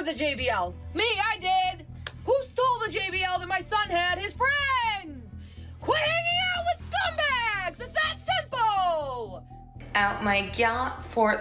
for the JBLs? Me, I did. Who stole the JBL that my son had? His friends. Quit hanging out with scumbags. It's that simple. Out my yacht for...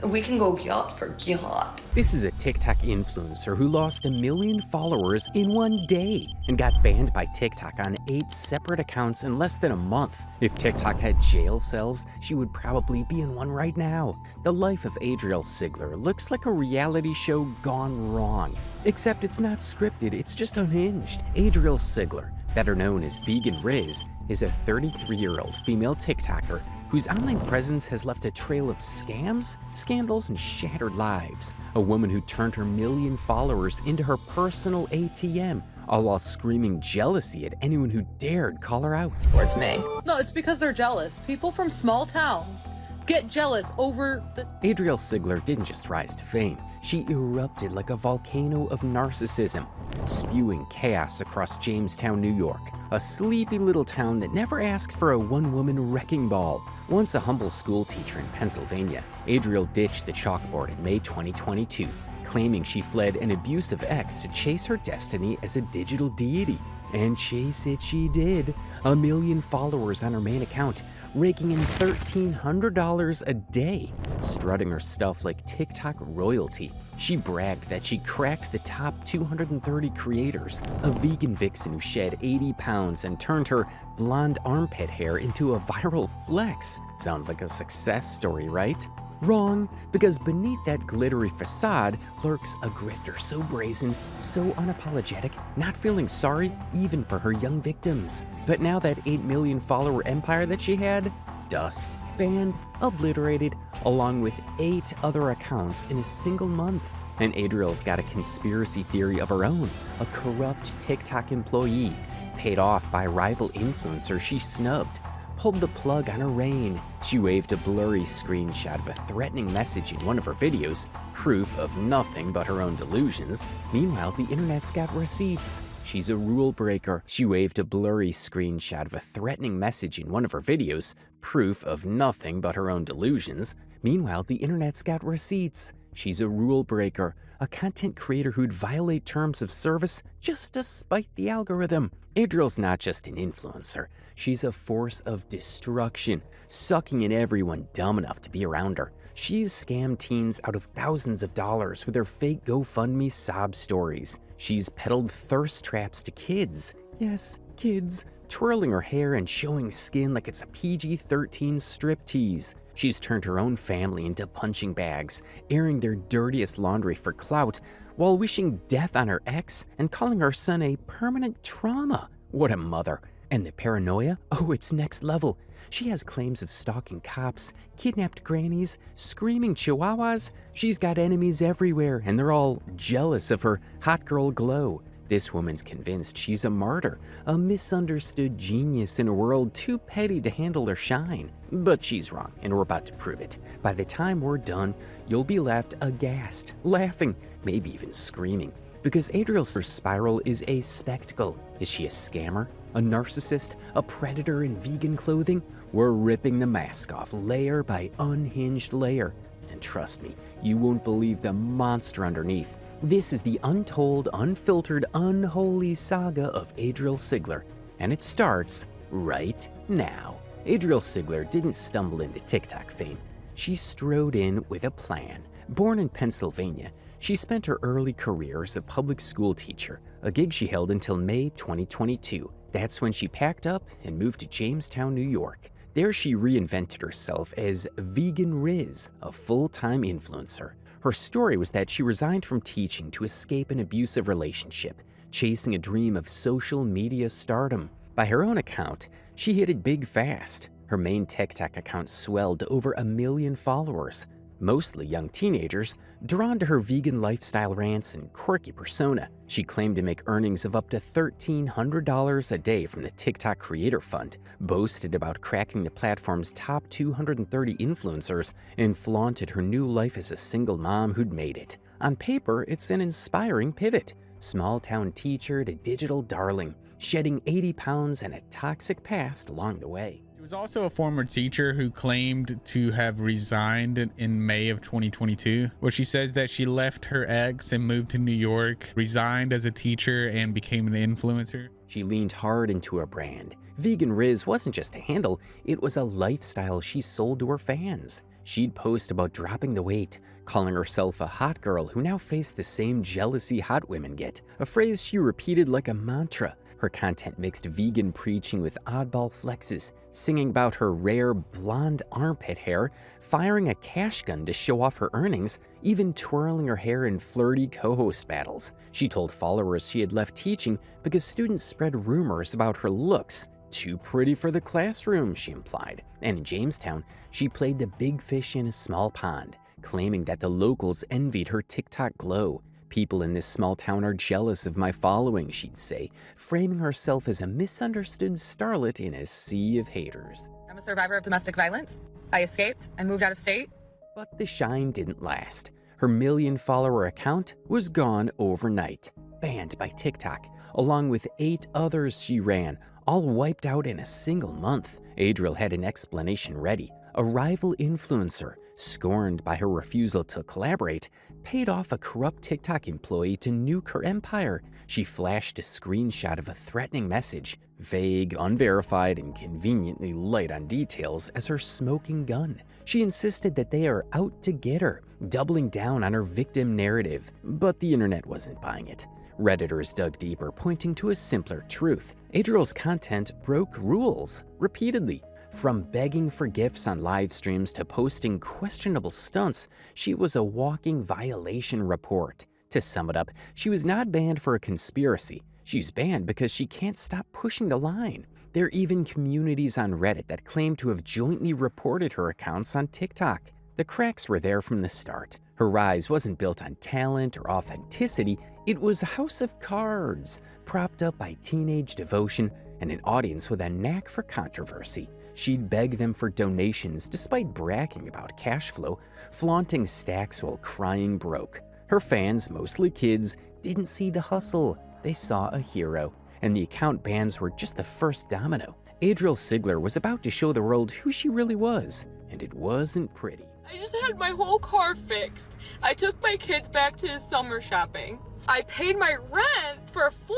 We can go yacht for yacht. This is a TikTok influencer who lost 1 million followers in one day and got banned by TikTok on 8 separate accounts in less than a month. If TikTok had jail cells, she would probably be in one right now. The life of Adrielle Sigler looks like a reality show gone wrong. Except it's not scripted, it's just unhinged. Adrielle Sigler, better known as Vegan Riz, is a 33-year-old female TikToker whose online presence has left a trail of scams, scandals, and shattered lives. A woman who turned her 1 million followers into her personal ATM, all while screaming jealousy at anyone who dared call her out. Towards me. No, it's because they're jealous. People from small towns get jealous over the... Adrielle Sigler didn't just rise to fame. She erupted like a volcano of narcissism, spewing chaos across Jamestown, New York, a sleepy little town that never asked for a one-woman wrecking ball. Once a humble school teacher in Pennsylvania, Adrielle ditched the chalkboard in May 2022, claiming she fled an abusive ex to chase her destiny as a digital deity. And chase it she did. 1 million followers on her main account, raking in $1,300 a day. Strutting her stuff like TikTok royalty, she bragged that she cracked the top 230 creators, a vegan vixen who shed 80 pounds and turned her blonde armpit hair into a viral flex. Sounds like a success story, right? Wrong, because beneath that glittery facade lurks a grifter so brazen, so unapologetic, not feeling sorry even for her young victims. But now that 8 million follower empire that she had, dust, banned, obliterated, along with 8 other accounts in a single month. And Adrielle's got a conspiracy theory of her own, a corrupt TikTok employee, paid off by a rival influencer she snubbed, pulled the plug on her reign. She waved a blurry screenshot of a threatening message in one of her videos, proof of nothing but her own delusions. Meanwhile, the internet's got receipts. She's a rule breaker. She waved a blurry screenshot of a threatening message in one of her videos, proof of nothing but her own delusions. Meanwhile, the internet's got receipts. She's a rule breaker, a content creator who'd violate terms of service just to spite the algorithm. Adrielle's not just an influencer. She's a force of destruction, sucking in everyone dumb enough to be around her. She's scammed teens out of thousands of dollars with her fake GoFundMe sob stories. She's peddled thirst traps to kids. Yes, kids. Twirling her hair and showing skin like it's a PG-13 striptease. She's turned her own family into punching bags, airing their dirtiest laundry for clout, while wishing death on her ex and calling her son a permanent trauma. What a mother. And the paranoia? Oh, it's next level. She has claims of stalking cops, kidnapped grannies, screaming chihuahuas. She's got enemies everywhere, and they're all jealous of her hot girl glow. This woman's convinced she's a martyr, a misunderstood genius in a world too petty to handle her shine. But she's wrong, and we're about to prove it. By the time we're done, you'll be left aghast, laughing, maybe even screaming. Because Adrielle's spiral is a spectacle. Is she a scammer, a narcissist, a predator in vegan clothing? We're ripping the mask off layer by unhinged layer. And trust me, you won't believe the monster underneath. This is the untold, unfiltered, unholy saga of Adrielle Sigler, and it starts right now. Adrielle Sigler didn't stumble into TikTok fame. She strode in with a plan. Born in Pennsylvania, she spent her early career as a public school teacher, a gig she held until May 2022. That's when she packed up and moved to Jamestown, New York. There she reinvented herself as Vegan Riz, a full-time influencer. Her story was that she resigned from teaching to escape an abusive relationship, chasing a dream of social media stardom. By her own account, she hit it big fast. Her main TikTok account swelled to over 1 million followers, mostly young teenagers, drawn to her vegan lifestyle rants and quirky persona. She claimed to make earnings of up to $1,300 a day from the TikTok Creator Fund, boasted about cracking the platform's top 230 influencers, and flaunted her new life as a single mom who'd made it. On paper, it's an inspiring pivot. Small-town teacher to digital darling, shedding 80 pounds and a toxic past along the way. was also a former teacher who claimed to have resigned in May of 2022, where she says that she left her ex and moved to New York, resigned as a teacher, and became an influencer. She leaned hard into her brand. Vegan Riz wasn't just a handle, it was a lifestyle she sold to her fans. She'd post about dropping the weight, calling herself a hot girl who now faced the same jealousy hot women get, a phrase she repeated like a mantra. Her content mixed vegan preaching with oddball flexes, singing about her rare blonde armpit hair, firing a cash gun to show off her earnings, even twirling her hair in flirty co-host battles. She told followers she had left teaching because students spread rumors about her looks. Too pretty for the classroom, she implied. And in Jamestown, she played the big fish in a small pond, claiming that the locals envied her TikTok glow. People in this small town are jealous of my following, she'd say, framing herself as a misunderstood starlet in a sea of haters. I'm a survivor of domestic violence. I escaped. I moved out of state. But the shine didn't last. Her million-follower account was gone overnight, banned by TikTok, along with 8 others she ran, all wiped out in a single month. Adrielle had an explanation ready. A rival influencer, scorned by her refusal to collaborate, paid off a corrupt TikTok employee to nuke her empire. She flashed a screenshot of a threatening message, vague, unverified, and conveniently light on details as her smoking gun. She insisted that they are out to get her, doubling down on her victim narrative. But the internet wasn't buying it. Redditors dug deeper, pointing to a simpler truth. Adrielle's content broke rules repeatedly. From begging for gifts on live streams to posting questionable stunts, she was a walking violation report. To sum it up, she was not banned for a conspiracy. She's banned because she can't stop pushing the line. There are even communities on Reddit that claim to have jointly reported her accounts on TikTok. The cracks were there from the start. Her rise wasn't built on talent or authenticity, it was a house of cards, propped up by teenage devotion and an audience with a knack for controversy. She'd beg them for donations despite bragging about cash flow, flaunting stacks while crying broke. Her fans, mostly kids, didn't see the hustle. They saw a hero, and the account bans were just the first domino. Adrielle Sigler was about to show the world who she really was, and it wasn't pretty. I just had my whole car fixed. I took my kids back to summer shopping. I paid my rent for 4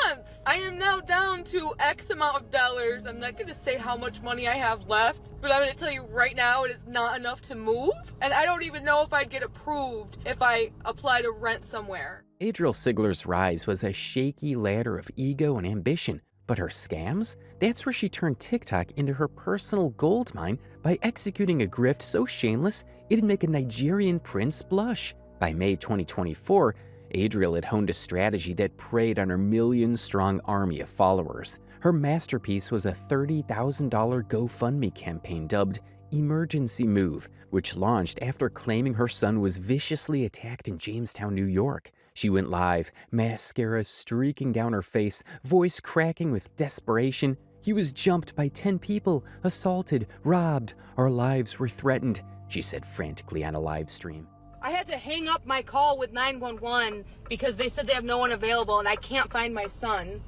months. I am now down to X amount of dollars. I'm not gonna say how much money I have left, but I'm gonna tell you right now it is not enough to move. And I don't even know if I'd get approved if I apply to rent somewhere. Adrielle Sigler's rise was a shaky ladder of ego and ambition, but her scams? That's where she turned TikTok into her personal goldmine by executing a grift so shameless it'd make a Nigerian prince blush. By May 2024, Adrielle had honed a strategy that preyed on her million-strong army of followers. Her masterpiece was a $30,000 GoFundMe campaign dubbed Emergency Move, which launched after claiming her son was viciously attacked in Jamestown, New York. She went live, mascara streaking down her face, voice cracking with desperation. He was jumped by 10 people, assaulted, robbed. Our lives were threatened, she said frantically on a live stream. I had to hang up my call with 911 because they said they have no one available and I can't find my son.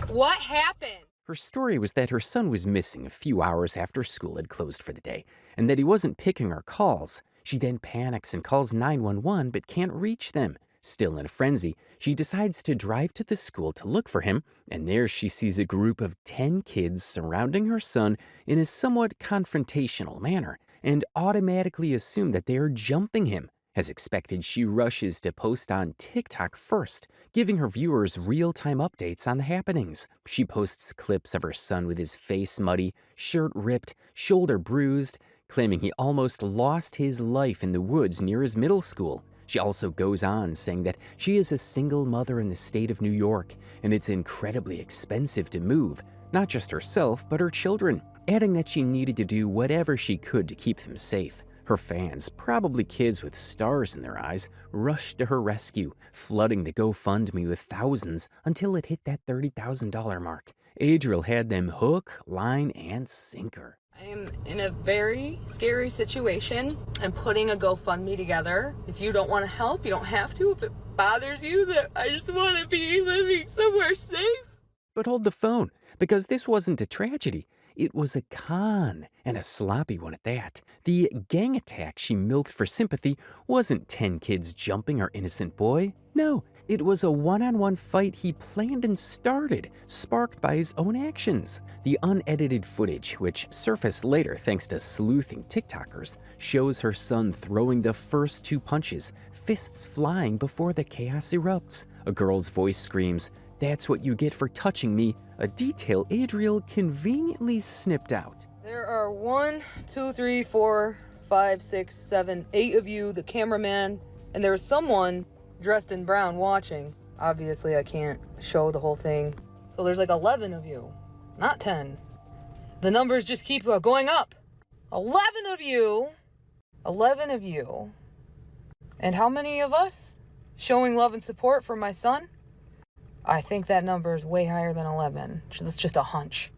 What happened? Her story was that her son was missing a few hours after school had closed for the day, and that he wasn't picking her calls. She then panics and calls 911 but can't reach them. Still in a frenzy, she decides to drive to the school to look for him, and there she sees a group of 10 kids surrounding her son in a somewhat confrontational manner, and automatically assume that they are jumping him. As expected, she rushes to post on TikTok first, giving her viewers real-time updates on the happenings. She posts clips of her son with his face muddy, shirt ripped, shoulder bruised, claiming he almost lost his life in the woods near his middle school. She also goes on saying that she is a single mother in the state of New York, and it's incredibly expensive to move, not just herself, but her children, adding that she needed to do whatever she could to keep them safe. Her fans, probably kids with stars in their eyes, rushed to her rescue, flooding the GoFundMe with thousands until it hit that $30,000 mark. Adrielle had them hook, line, and sinker. I am in a very scary situation. I'm putting a GoFundMe together. If you don't want to help, you don't have to. If it bothers you, that I just want to be living somewhere safe. But hold the phone, because this wasn't a tragedy. It was a con, and a sloppy one at that. The gang attack she milked for sympathy wasn't 10 kids jumping our innocent boy. No, it was a one-on-one fight he planned and started, sparked by his own actions. The unedited footage, which surfaced later thanks to sleuthing TikTokers, shows her son throwing the first 2 punches, fists flying before the chaos erupts. A girl's voice screams, "That's what you get for touching me," a detail Adrielle conveniently snipped out. There are 1, 2, 3, 4, 5, 6, 7, 8 of you, the cameraman, and there is someone dressed in brown watching. Obviously, I can't show the whole thing. So there's like 11 of you, not 10. The numbers just keep going up. 11 of you. 11 of you. And how many of us showing love and support for my son? I think that number is way higher than 11. That's just a hunch.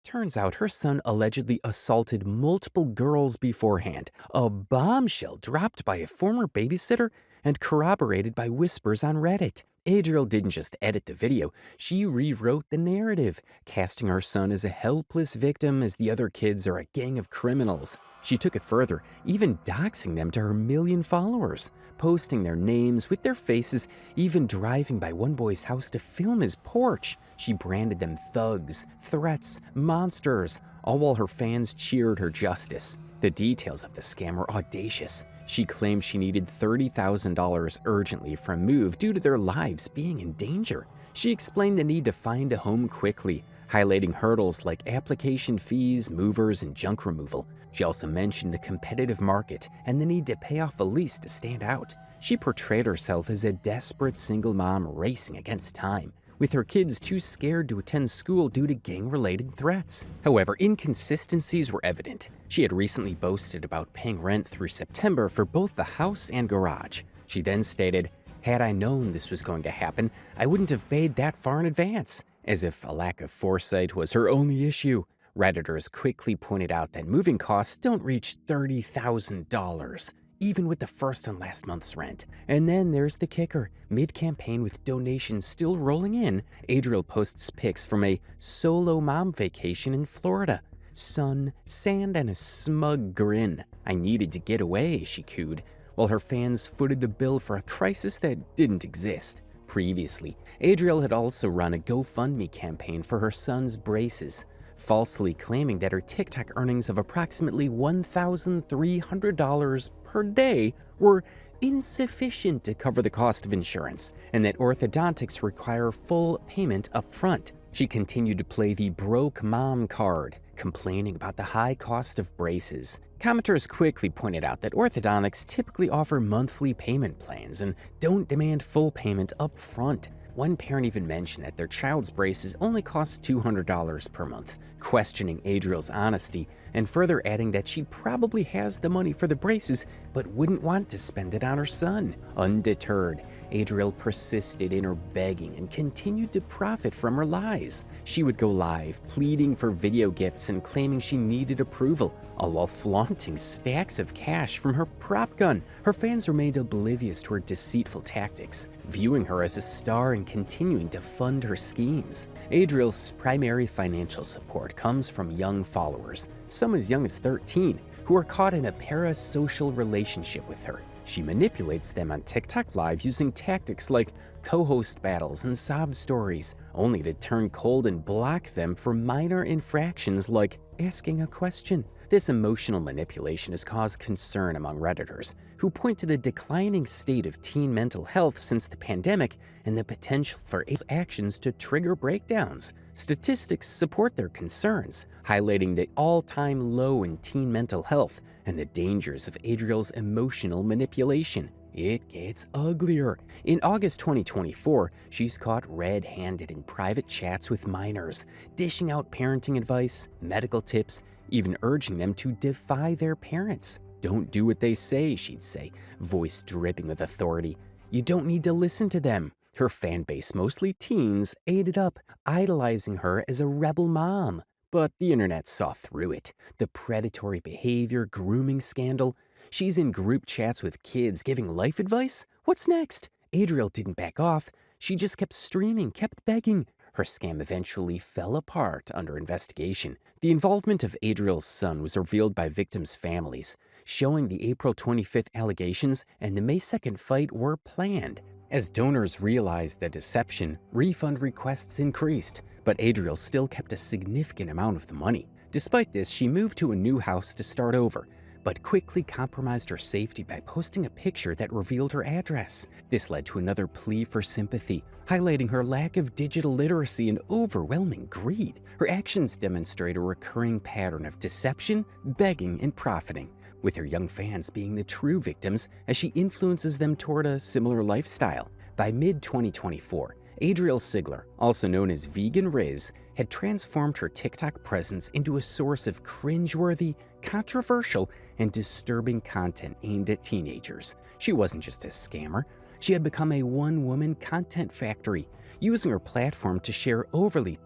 Turns out her son allegedly assaulted multiple girls beforehand, a bombshell dropped by a former babysitter and corroborated by whispers on Reddit. Adrielle didn't just edit the video, she rewrote the narrative, casting her son as a helpless victim as the other kids are a gang of criminals. She took it further, even doxing them to her million followers, posting their names with their faces, even driving by one boy's house to film his porch. She branded them thugs, threats, monsters, all while her fans cheered her justice. The details of the scam were audacious. She claimed she needed $30,000 urgently for a move due to their lives being in danger. She explained the need to find a home quickly, highlighting hurdles like application fees, movers, and junk removal. She also mentioned the competitive market and the need to pay off a lease to stand out. She portrayed herself as a desperate single mom racing against time, with her kids too scared to attend school due to gang-related threats. However, inconsistencies were evident. She had recently boasted about paying rent through September for both the house and garage. She then stated, "Had I known this was going to happen, I wouldn't have paid that far in advance," as if a lack of foresight was her only issue. Redditors quickly pointed out that moving costs don't reach $30,000. Even with the first and last month's rent. And then there's the kicker. Mid-campaign with donations still rolling in, Adrielle posts pics from a solo mom vacation in Florida. Sun, sand, and a smug grin. "I needed to get away," she cooed, while her fans footed the bill for a crisis that didn't exist. Previously, Adrielle had also run a GoFundMe campaign for her son's braces, falsely claiming that her TikTok earnings of approximately $1,300 per day were insufficient to cover the cost of insurance, and that orthodontics require full payment up front. She continued to play the broke mom card, complaining about the high cost of braces. Commenters quickly pointed out that orthodontics typically offer monthly payment plans and don't demand full payment up front. One parent even mentioned that their child's braces only cost $200 per month, questioning Adrielle's honesty and further adding that she probably has the money for the braces but wouldn't want to spend it on her son. Undeterred, Adrielle persisted in her begging and continued to profit from her lies. She would go live, pleading for video gifts and claiming she needed approval, all while flaunting stacks of cash from her prop gun. Her fans remained oblivious to her deceitful tactics, viewing her as a star and continuing to fund her schemes. Adrielle's primary financial support comes from young followers, some as young as 13, who are caught in a parasocial relationship with her. She manipulates them on TikTok Live using tactics like co-host battles and sob stories, only to turn cold and block them for minor infractions like asking a question. This emotional manipulation has caused concern among Redditors, who point to the declining state of teen mental health since the pandemic and the potential for actions to trigger breakdowns. Statistics support their concerns, highlighting the all-time low in teen mental health and the dangers of Adrielle's emotional manipulation. It gets uglier. In August 2024, she's caught red-handed in private chats with minors, dishing out parenting advice, medical tips, even urging them to defy their parents. "Don't do what they say," she'd say, voice dripping with authority. "You don't need to listen to them." Her fan base, mostly teens, ate it up, idolizing her as a rebel mom. But the internet saw through it. The predatory behavior, grooming scandal. She's in group chats with kids giving life advice? What's next? Adrielle didn't back off. She just kept streaming, kept begging. Her scam eventually fell apart under investigation. The involvement of Adrielle's son was revealed by victims' families, showing the April 25th allegations and the May 2nd fight were planned. As donors realized the deception, refund requests increased, but Adrielle still kept a significant amount of the money. Despite this, she moved to a new house to start over, but quickly compromised her safety by posting a picture that revealed her address. This led to another plea for sympathy, highlighting her lack of digital literacy and overwhelming greed. Her actions demonstrate a recurring pattern of deception, begging, and profiting, with her young fans being the true victims as she influences them toward a similar lifestyle. By mid-2024, Adrielle Sigler, also known as Vegan Riz, had transformed her TikTok presence into a source of cringeworthy, controversial, and disturbing content aimed at teenagers. She wasn't just a scammer, she had become a one-woman content factory, using her platform to share overly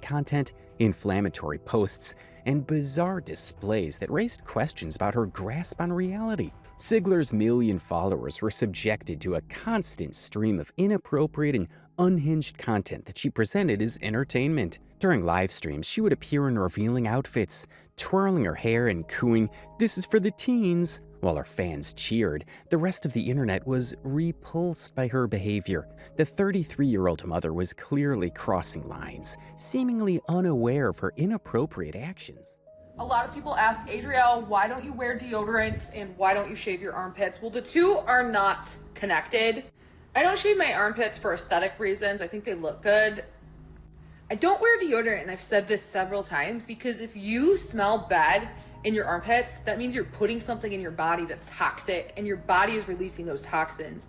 content, inflammatory posts, and bizarre displays that raised questions about her grasp on reality. Sigler's million followers were subjected to a constant stream of inappropriate and unhinged content that she presented as entertainment. During live streams, she would appear in revealing outfits, twirling her hair and cooing, "This is for the teens." While her fans cheered, the rest of the internet was repulsed by her behavior. The 33-year-old mother was clearly crossing lines, seemingly unaware of her inappropriate actions. A lot of people ask, Adrielle, why don't you wear deodorant and why don't you shave your armpits? Well, the two are not connected. I don't shave my armpits for aesthetic reasons. I think they look good. I don't wear deodorant, and I've said this several times, because if you smell bad in your armpits, that means you're putting something in your body that's toxic, and your body is releasing those toxins.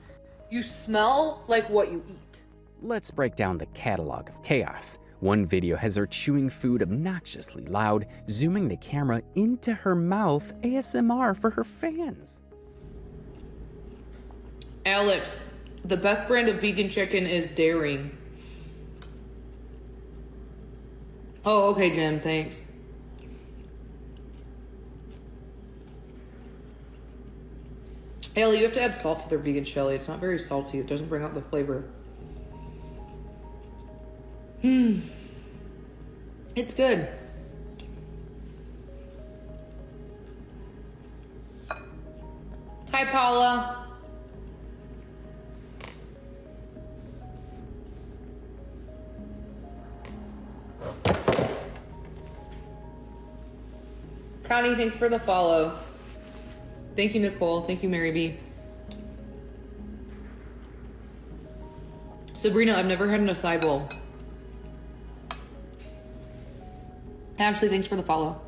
You smell like what you eat. Let's break down the catalog of chaos. One video has her chewing food obnoxiously loud, zooming the camera into her mouth, ASMR for her fans. Alex, the best brand of vegan chicken is Dairy. Oh, okay, Jim, thanks. Ellie, you have to add salt to their vegan chili. It's not very salty. It doesn't bring out the flavor. It's good. Hi, Paula. Connie, thanks for the follow. Thank you, Nicole. Thank you, Mary B. Sabrina, I've never had an acai bowl. Ashley, thanks for the follow.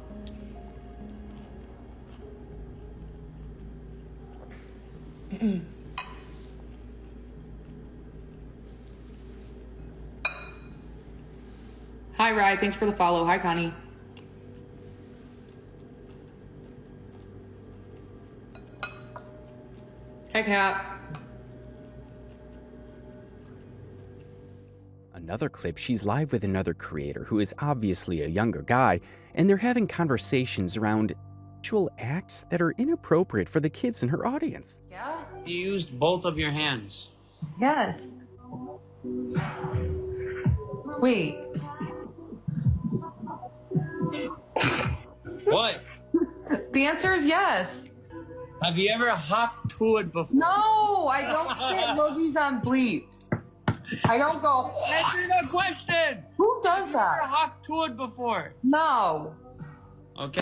Hi, Rye. Thanks for the follow. Hi, Connie. Hi, Kat. Another clip, she's live with another creator who is obviously a younger guy, and they're having conversations around sexual acts that are inappropriate for the kids in her audience. Yeah? You used both of your hands. Yes. Wait. What? The answer is yes. Have you ever hocked to it before? No, I don't spit loogies on bleeps. I don't go. Answer the question. Who does Ever that? hocked to it before? No. Okay.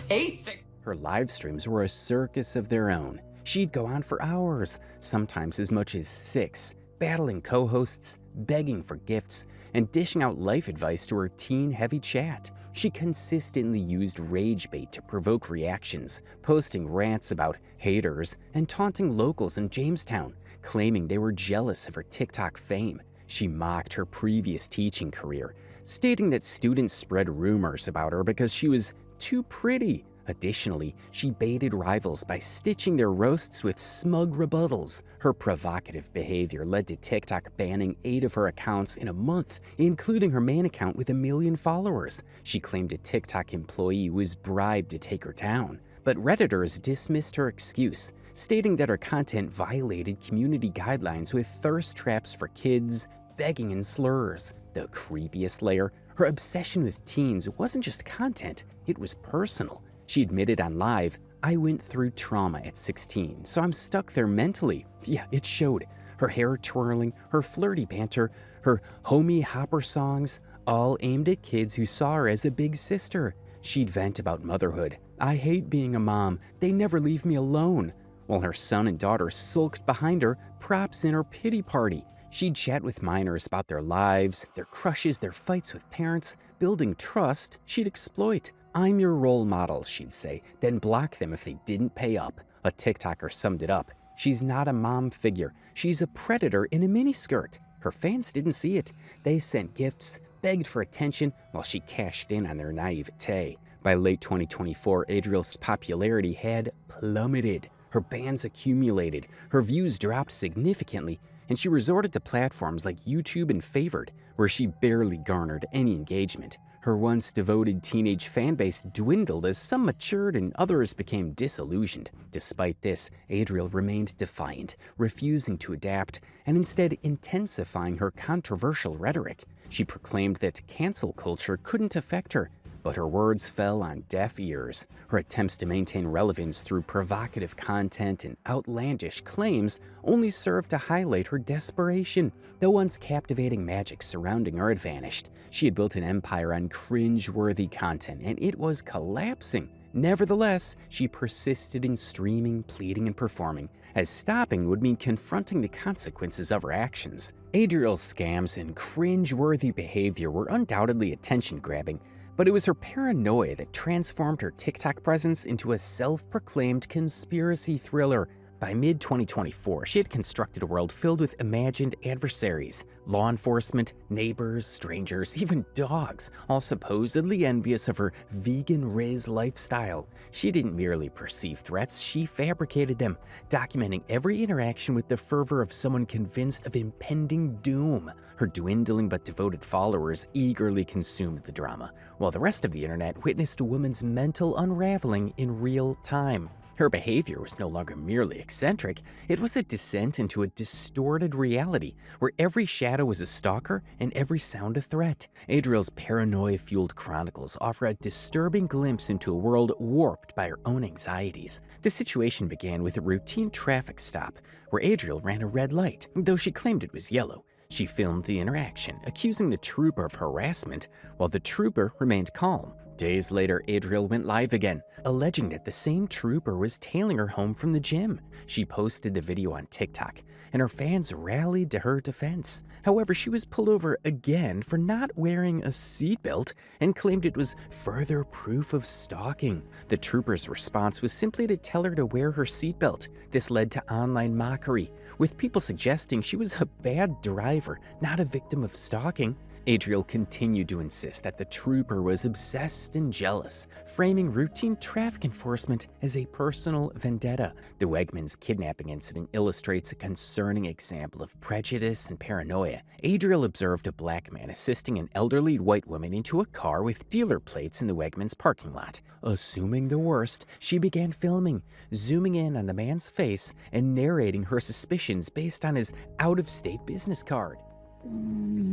8-6. Her live streams were a circus of their own. She'd go on for hours, sometimes as much as 6, battling co-hosts, begging for gifts, and dishing out life advice to her teen-heavy chat. She consistently used rage bait to provoke reactions, posting rants about haters and taunting locals in Jamestown, claiming they were jealous of her TikTok fame. She mocked her previous teaching career, stating that students spread rumors about her because she was too pretty. Additionally, she baited rivals by stitching their roasts with smug rebuttals. Her provocative behavior led to TikTok banning 8 of her accounts in a month, including her main account with 1 million followers. She claimed a TikTok employee was bribed to take her down, but Redditors dismissed her excuse, stating that her content violated community guidelines with thirst traps for kids, begging and slurs. The creepiest layer, her obsession with teens wasn't just content, it was personal. She admitted on Live, "I went through trauma at 16, so I'm stuck there mentally." Yeah, it showed. Her hair twirling, her flirty banter, her homie hopper songs, all aimed at kids who saw her as a big sister. She'd vent about motherhood. "I hate being a mom. They never leave me alone." While her son and daughter sulked behind her, props in her pity party. She'd chat with minors about their lives, their crushes, their fights with parents. Building trust, she'd exploit. "I'm your role model," she'd say, then block them if they didn't pay up. A TikToker summed it up. "She's not a mom figure. She's a predator in a miniskirt." Her fans didn't see it. They sent gifts, begged for attention, while she cashed in on their naivete. By late 2024, Adrielle's popularity had plummeted. Her bans accumulated, her views dropped significantly, and she resorted to platforms like YouTube and Favored, where she barely garnered any engagement. Her once devoted teenage fanbase dwindled as some matured and others became disillusioned. Despite this, Adrielle remained defiant, refusing to adapt, and instead intensifying her controversial rhetoric. She proclaimed that cancel culture couldn't affect her, but her words fell on deaf ears. Her attempts to maintain relevance through provocative content and outlandish claims only served to highlight her desperation. The once captivating magic surrounding her had vanished. She had built an empire on cringe-worthy content, and it was collapsing. Nevertheless, she persisted in streaming, pleading, and performing, as stopping would mean confronting the consequences of her actions. Adrielle's scams and cringe-worthy behavior were undoubtedly attention-grabbing, but it was her paranoia that transformed her TikTok presence into a self-proclaimed conspiracy thriller. By mid-2024, she had constructed a world filled with imagined adversaries, law enforcement, neighbors, strangers, even dogs, all supposedly envious of her Vegan Riz lifestyle. She didn't merely perceive threats, she fabricated them, documenting every interaction with the fervor of someone convinced of impending doom. Her dwindling but devoted followers eagerly consumed the drama, while the rest of the internet witnessed a woman's mental unraveling in real time. Her behavior was no longer merely eccentric, it was a descent into a distorted reality, where every shadow was a stalker and every sound a threat. Adrielle's paranoia-fueled chronicles offer a disturbing glimpse into a world warped by her own anxieties. The situation began with a routine traffic stop, where Adrielle ran a red light, though she claimed it was yellow. She filmed the interaction, accusing the trooper of harassment, while the trooper remained calm. Days later, Adrielle went live again, alleging that the same trooper was tailing her home from the gym. She posted the video on TikTok, and her fans rallied to her defense. However, she was pulled over again for not wearing a seatbelt and claimed it was further proof of stalking. The trooper's response was simply to tell her to wear her seatbelt. This led to online mockery, with people suggesting she was a bad driver, not a victim of stalking. Adrielle continued to insist that the trooper was obsessed and jealous, framing routine traffic enforcement as a personal vendetta. The Wegmans kidnapping incident illustrates a concerning example of prejudice and paranoia. Adrielle observed a black man assisting an elderly white woman into a car with dealer plates in the Wegmans parking lot. Assuming the worst, she began filming, zooming in on the man's face and narrating her suspicions based on his out-of-state business card.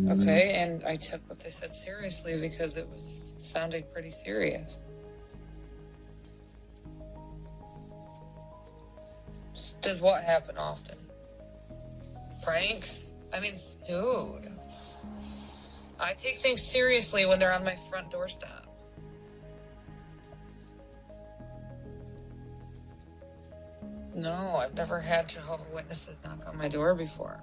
Okay, and I took what they said seriously because it was sounding pretty serious. Does what happen often? Pranks? I mean, dude. I take things seriously when they're on my front doorstep. No, I've never had Jehovah's Witnesses knock on my door before.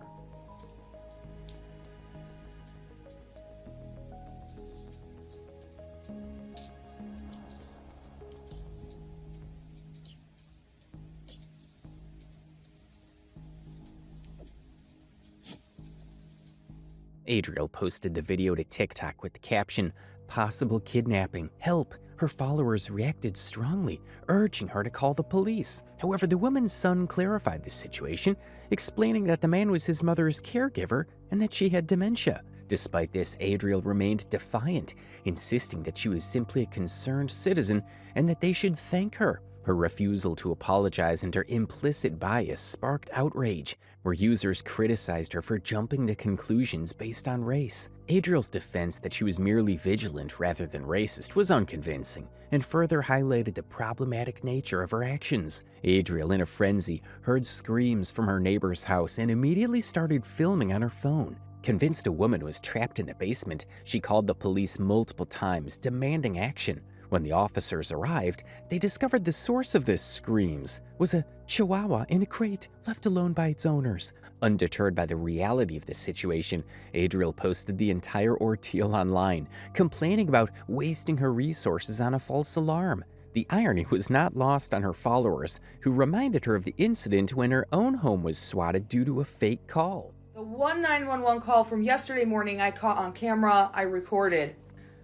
Adrielle posted the video to TikTok with the caption, "Possible kidnapping, help." Her followers reacted strongly, urging her to call the police. However, the woman's son clarified the situation, explaining that the man was his mother's caregiver and that she had dementia. Despite this, Adrielle remained defiant, insisting that she was simply a concerned citizen and that they should thank her. Her refusal to apologize and her implicit bias sparked outrage, where users criticized her for jumping to conclusions based on race. Adrielle's defense that she was merely vigilant rather than racist was unconvincing, and further highlighted the problematic nature of her actions. Adrielle, in a frenzy, heard screams from her neighbor's house and immediately started filming on her phone. Convinced a woman was trapped in the basement, she called the police multiple times, demanding action. When the officers arrived, they discovered the source of the screams was a chihuahua in a crate left alone by its owners. Undeterred by the reality of the situation, Adrielle posted the entire ordeal online, complaining about wasting her resources on a false alarm. The irony was not lost on her followers, who reminded her of the incident when her own home was swatted due to a fake call. The 911 call from yesterday morning I caught on camera, I recorded.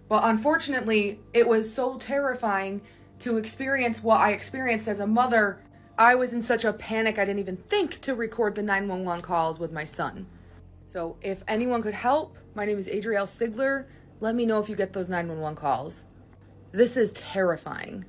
Well, unfortunately, it was so terrifying to experience what I experienced as a mother. I was in such a panic I didn't even think to record the 911 calls with my son. So if anyone could help, my name is Adrielle Sigler. Let me know if you get those 911 calls. This is terrifying.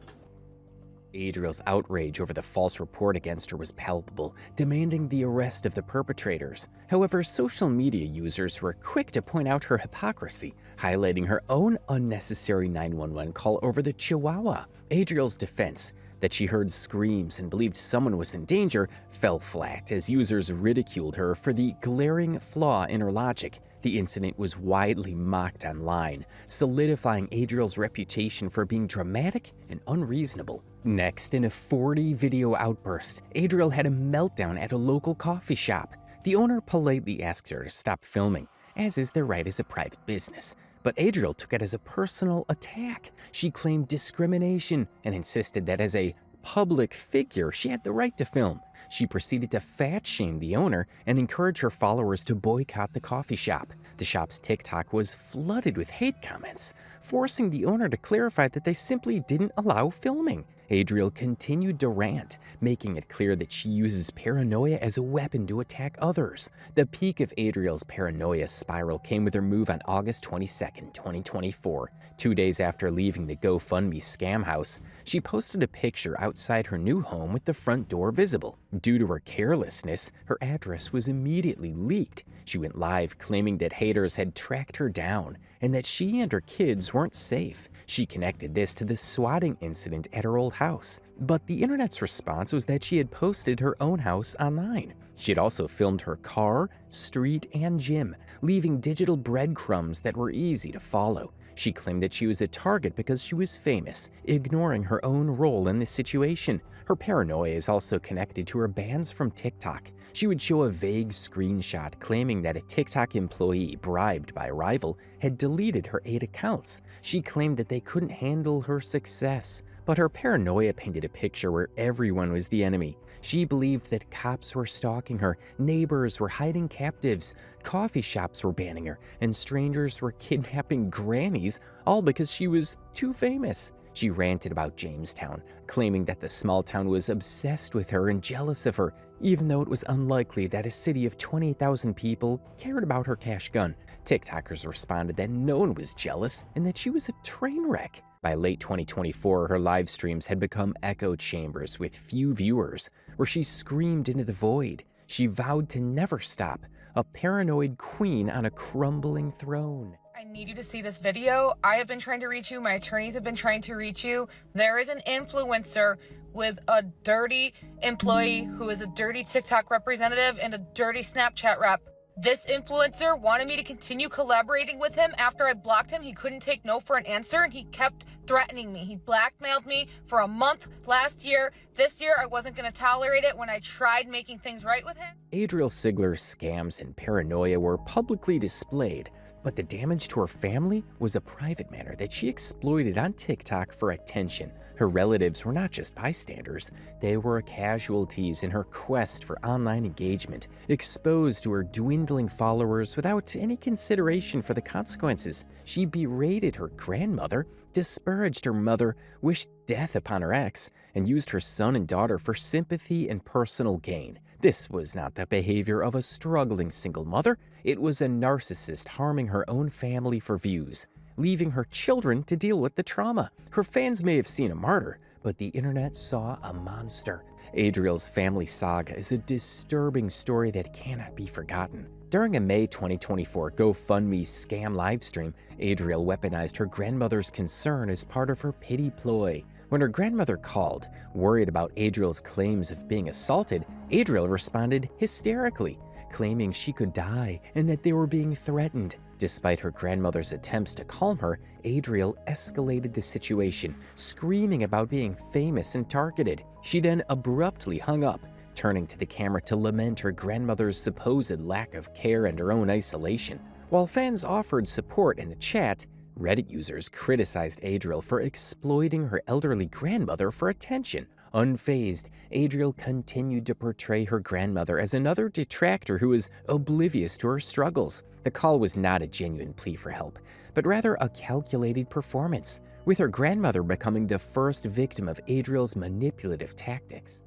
Adrielle's outrage over the false report against her was palpable, demanding the arrest of the perpetrators. However, social media users were quick to point out her hypocrisy, highlighting her own unnecessary 911 call over the chihuahua. Adrielle's defense, that she heard screams and believed someone was in danger, fell flat as users ridiculed her for the glaring flaw in her logic. The incident was widely mocked online, solidifying Adrielle's reputation for being dramatic and unreasonable. Next, in a 40-video outburst, Adrielle had a meltdown at a local coffee shop. The owner politely asked her to stop filming, as is their right as a private business. But Adrielle took it as a personal attack. She claimed discrimination and insisted that as a public figure, she had the right to film. She proceeded to fat-shame the owner and encourage her followers to boycott the coffee shop. The shop's TikTok was flooded with hate comments, forcing the owner to clarify that they simply didn't allow filming. Adrielle continued to rant, making it clear that she uses paranoia as a weapon to attack others. The peak of Adrielle's paranoia spiral came with her move on August 22, 2024. 2 days after leaving the GoFundMe scam house, she posted a picture outside her new home with the front door visible. Due to her carelessness, her address was immediately leaked. She went live claiming that haters had tracked her down and that she and her kids weren't safe. She connected this to the swatting incident at her old house, but the internet's response was that she had posted her own house online. She had also filmed her car, street, and gym, leaving digital breadcrumbs that were easy to follow. She claimed that she was a target because she was famous, ignoring her own role in the situation. Her paranoia is also connected to her bans from TikTok. She would show a vague screenshot claiming that a TikTok employee bribed by a rival had deleted her 8 accounts. She claimed that they couldn't handle her success, but her paranoia painted a picture where everyone was the enemy. She believed that cops were stalking her, neighbors were hiding captives, coffee shops were banning her, and strangers were kidnapping grannies, all because she was too famous. She ranted about Jamestown, claiming that the small town was obsessed with her and jealous of her, even though it was unlikely that a city of 28,000 people cared about her cash gun. TikTokers responded that no one was jealous and that she was a train wreck. By late 2024, her live streams had become echo chambers with few viewers, where she screamed into the void. She vowed to never stop, a paranoid queen on a crumbling throne. I need you to see this video. I have been trying to reach you. My attorneys have been trying to reach you. There is an influencer with a dirty employee who is a dirty TikTok representative and a dirty Snapchat rep. This influencer wanted me to continue collaborating with him. After I blocked him, he couldn't take no for an answer, and he kept threatening me. He blackmailed me for a month last year. This year, I wasn't going to tolerate it when I tried making things right with him. Adrielle Sigler's scams and paranoia were publicly displayed, but the damage to her family was a private matter that she exploited on TikTok for attention. Her relatives were not just bystanders, they were casualties in her quest for online engagement, exposed to her dwindling followers without any consideration for the consequences. She berated her grandmother, disparaged her mother, wished death upon her ex, and used her son and daughter for sympathy and personal gain. This was not the behavior of a struggling single mother. It was a narcissist harming her own family for views, leaving her children to deal with the trauma. Her fans may have seen a martyr, but the internet saw a monster. Adrielle's family saga is a disturbing story that cannot be forgotten. During a May 2024 GoFundMe scam livestream, Adrielle weaponized her grandmother's concern as part of her pity ploy. When her grandmother called, worried about Adrielle's claims of being assaulted, Adrielle responded hysterically, claiming she could die and that they were being threatened. Despite her grandmother's attempts to calm her, Adrielle escalated the situation, screaming about being famous and targeted. She then abruptly hung up, turning to the camera to lament her grandmother's supposed lack of care and her own isolation. While fans offered support in the chat, Reddit users criticized Adrielle for exploiting her elderly grandmother for attention. Unfazed, Adrielle continued to portray her grandmother as another detractor who is oblivious to her struggles. The call was not a genuine plea for help, but rather a calculated performance, with her grandmother becoming the first victim of Adrielle's manipulative tactics.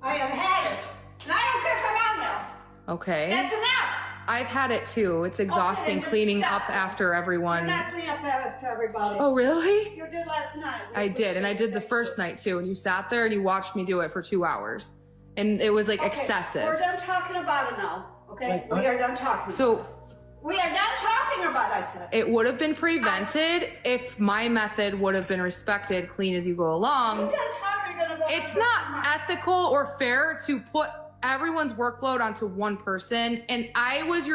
I have had it, and I don't care if I'm on there. Okay. That's enough. I've had it too. It's exhausting just cleaning stop up it. after everyone. You're not cleaning up after everybody. Oh, really? You did last night. I did, and I did the first night too. And you sat there and you watched me do it for 2 hours. And it was like Okay, excessive. We're done talking about it now, okay? We are done talking. So We are done talking about it, I said. it would have been prevented if my method would have been respected, clean as you go along. We're done talking, you're gonna go It's on not this ethical or fair to put everyone's workload onto one person. And I was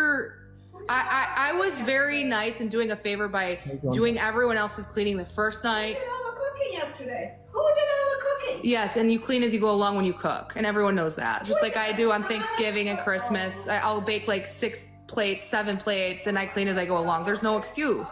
I was very nice and doing a favor by doing everyone else's cleaning the first Who night. did all the cooking yesterday? Who did all the cooking? Yes, and you clean as you go along when you cook, and everyone knows that. Just like I do on Thanksgiving and Christmas. I'll bake like 6 plates, 7 plates, and I clean as I go along. There's no excuse.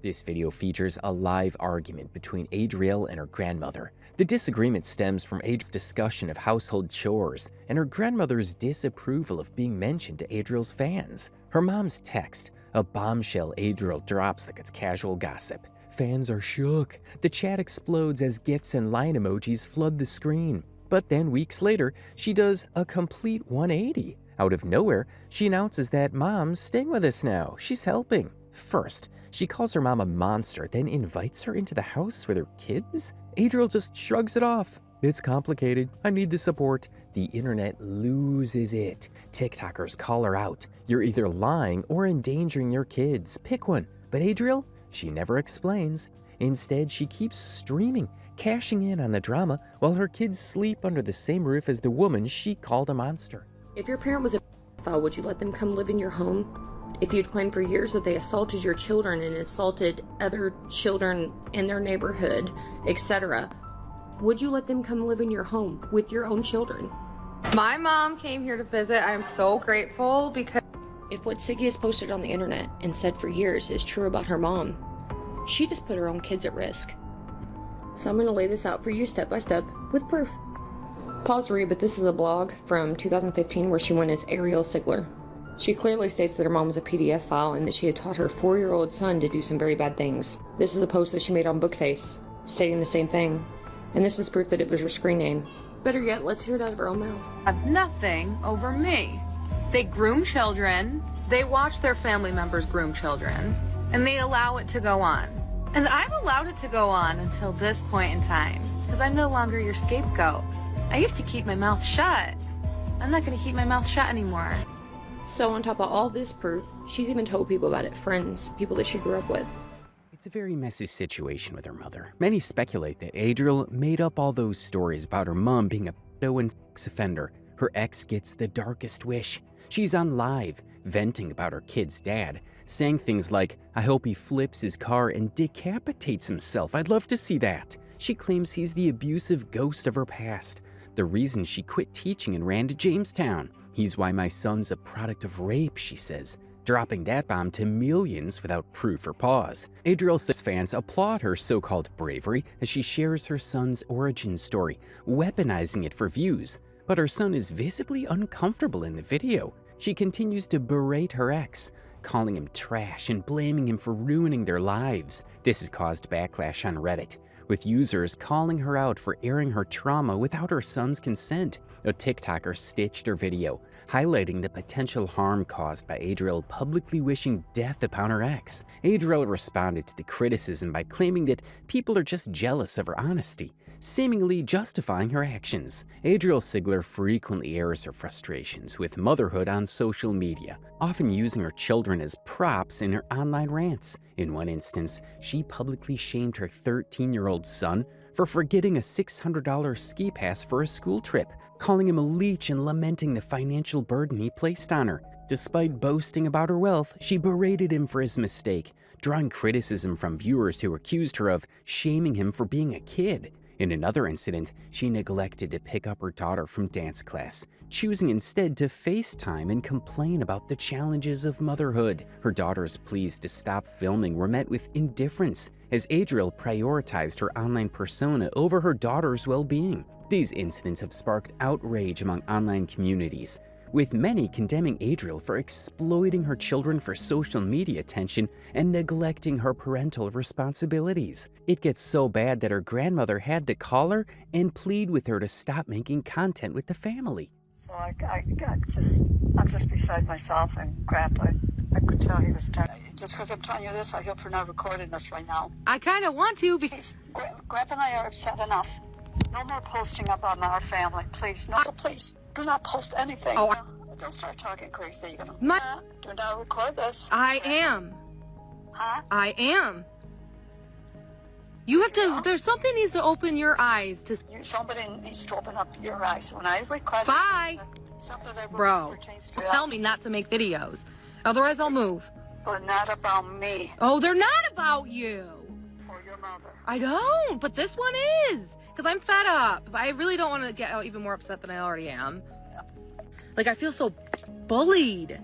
This video features a live argument between Adrielle and her grandmother. The disagreement stems from Adrielle's discussion of household chores and her grandmother's disapproval of being mentioned to Adrielle's fans. Her mom's text, a bombshell Adrielle drops like it's casual gossip. Fans are shook. The chat explodes as gifs and line emojis flood the screen. But then weeks later, she does a complete 180. Out of nowhere, she announces that Mom's staying with us now. She's helping. First, she calls her mom a monster, then invites her into the house with her kids? Adrielle just shrugs it off. It's complicated. I need the support. The internet loses it. TikTokers call her out. You're either lying or endangering your kids. Pick one. But Adrielle, she never explains. Instead, she keeps streaming, cashing in on the drama while her kids sleep under the same roof as the woman she called a monster. If your parent was a pedophile, would you let them come live in your home? If you'd claimed for years that they assaulted your children and assaulted other children in their neighborhood, etc., would you let them come live in your home with your own children? My mom came here to visit. I'm so grateful because If what Siggy has posted on the internet and said for years is true about her mom, she just put her own kids at risk. So I'm going to lay this out for you step by step with proof. Pause to read, but this is a blog from 2015 where she went as Adrielle Sigler. She clearly states that her mom was a PDF file and that she had taught her 4-year-old son to do some very bad things. This is a post that she made on Bookface, stating the same thing. And this is proof that it was her screen name. Better yet, let's hear it out of her own mouth. have nothing over me. They groom children, they watch their family members groom children, and they allow it to go on. And I've allowed it to go on until this point in time, because I'm no longer your scapegoat. I used to keep my mouth shut. I'm not going to keep my mouth shut anymore. So on top of all this proof, she's even told people about it, friends, people that she grew up with. It's a very messy situation with her mother. Many speculate that Adrielle made up all those stories about her mom being a pedo and sex offender. Her ex gets the darkest wish. She's on live, venting about her kid's dad, saying things like, I hope he flips his car and decapitates himself. I'd love to see that. She claims he's the abusive ghost of her past, the reason she quit teaching and ran to Jamestown. He's why my son's a product of rape, she says, dropping that bomb to millions without proof or pause. Adrielle's fans applaud her so-called bravery as she shares her son's origin story, weaponizing it for views. But her son is visibly uncomfortable in the video. She continues to berate her ex, calling him trash and blaming him for ruining their lives. This has caused backlash on Reddit, with users calling her out for airing her trauma without her son's consent. A TikToker stitched her video, highlighting the potential harm caused by Adrielle publicly wishing death upon her ex. Adrielle responded to the criticism by claiming that people are just jealous of her honesty, seemingly justifying her actions. Adrielle Sigler frequently airs her frustrations with motherhood on social media, often using her children as props in her online rants. In one instance, she publicly shamed her 13-year-old son for forgetting a $600 ski pass for a school trip, calling him a leech and lamenting the financial burden he placed on her. Despite boasting about her wealth, she berated him for his mistake, drawing criticism from viewers who accused her of shaming him for being a kid. In another incident, she neglected to pick up her daughter from dance class, choosing instead to FaceTime and complain about the challenges of motherhood. Her daughter's pleas to stop filming were met with indifference, as Adrielle prioritized her online persona over her daughter's well-being. These incidents have sparked outrage among online communities, with many condemning Adrielle for exploiting her children for social media attention and neglecting her parental responsibilities. It gets so bad that her grandmother had to call her and plead with her to stop making content with the family. So I'm just beside myself, and Grandpa, I could tell he was tired. Just because I'm telling you this, I hope you're not recording this right now. I kind of want to because... Grandpa and I are upset enough. No more posting about our family, please. No, so please, do not post anything. Oh, don't start talking crazy. You know. Do not record this. I am. Huh? I am. You have to, there's something needs to open your eyes to... Somebody needs to open up your eyes. When I request... Bye! Something that Bro, pertains to tell me not to make videos. Otherwise I'll move. But not about me. Oh, they're not about you. Or your mother. I don't, but this one is. Because I'm fed up. I really don't want to get even more upset than I already am. Like, I feel so bullied.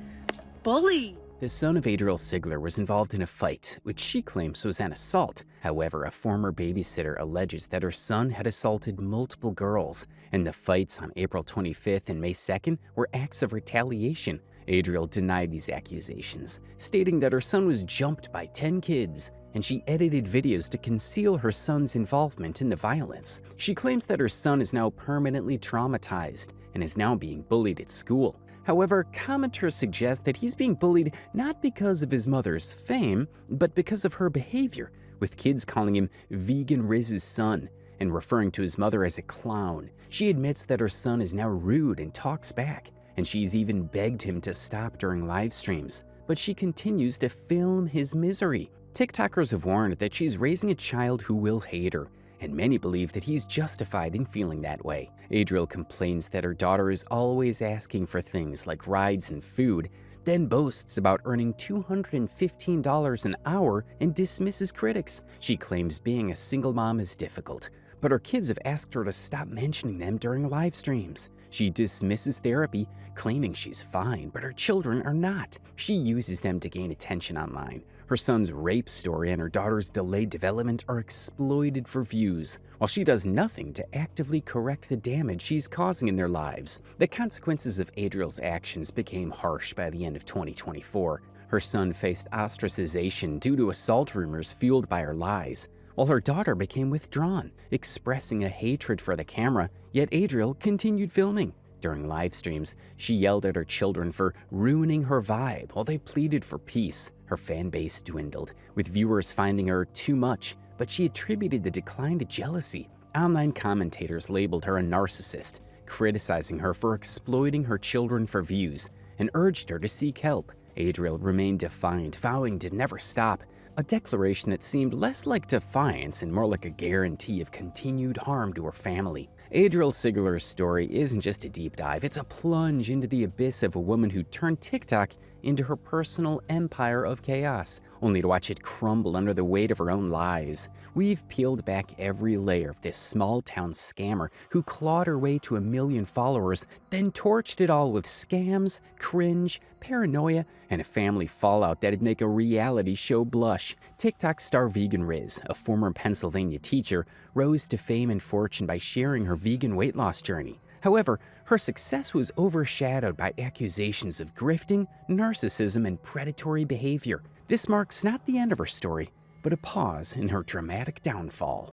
Bullied. The son of Adrielle Sigler was involved in a fight, which she claims was an assault. However, a former babysitter alleges that her son had assaulted multiple girls, and the fights on April 25th and May 2nd were acts of retaliation. Adrielle denied these accusations, stating that her son was jumped by 10 kids, and she edited videos to conceal her son's involvement in the violence. She claims that her son is now permanently traumatized and is now being bullied at school. However, commenters suggest that he's being bullied not because of his mother's fame, but because of her behavior, with kids calling him Vegan Riz's son and referring to his mother as a clown. She admits that her son is now rude and talks back, and she's even begged him to stop during live streams, but she continues to film his misery. TikTokers have warned that she's raising a child who will hate her, and many believe that he's justified in feeling that way. Adrielle complains that her daughter is always asking for things like rides and food, then boasts about earning $215 an hour and dismisses critics. She claims being a single mom is difficult, but her kids have asked her to stop mentioning them during live streams. She dismisses therapy, claiming she's fine, but her children are not. She uses them to gain attention online. Her son's rape story and her daughter's delayed development are exploited for views, while she does nothing to actively correct the damage she's causing in their lives. The consequences of Adrielle's actions became harsh by the end of 2024. Her son faced ostracization due to assault rumors fueled by her lies, while her daughter became withdrawn, expressing a hatred for the camera, yet Adrielle continued filming. During live streams, she yelled at her children for ruining her vibe while they pleaded for peace. Her fan base dwindled, with viewers finding her too much, but she attributed the decline to jealousy. Online commentators labeled her a narcissist, criticizing her for exploiting her children for views, and urged her to seek help. Adrielle remained defiant, vowing to never stop, a declaration that seemed less like defiance and more like a guarantee of continued harm to her family. Adrielle Sigler's story isn't just a deep dive, it's a plunge into the abyss of a woman who turned TikTok into her personal empire of chaos, only to watch it crumble under the weight of her own lies. We've peeled back every layer of this small-town scammer who clawed her way to 1 million followers, then torched it all with scams, cringe, paranoia, and a family fallout that'd make a reality show blush. TikTok star Vegan Riz, a former Pennsylvania teacher, rose to fame and fortune by sharing her vegan weight loss journey. However, her success was overshadowed by accusations of grifting, narcissism, and predatory behavior. This marks not the end of her story, but a pause in her dramatic downfall.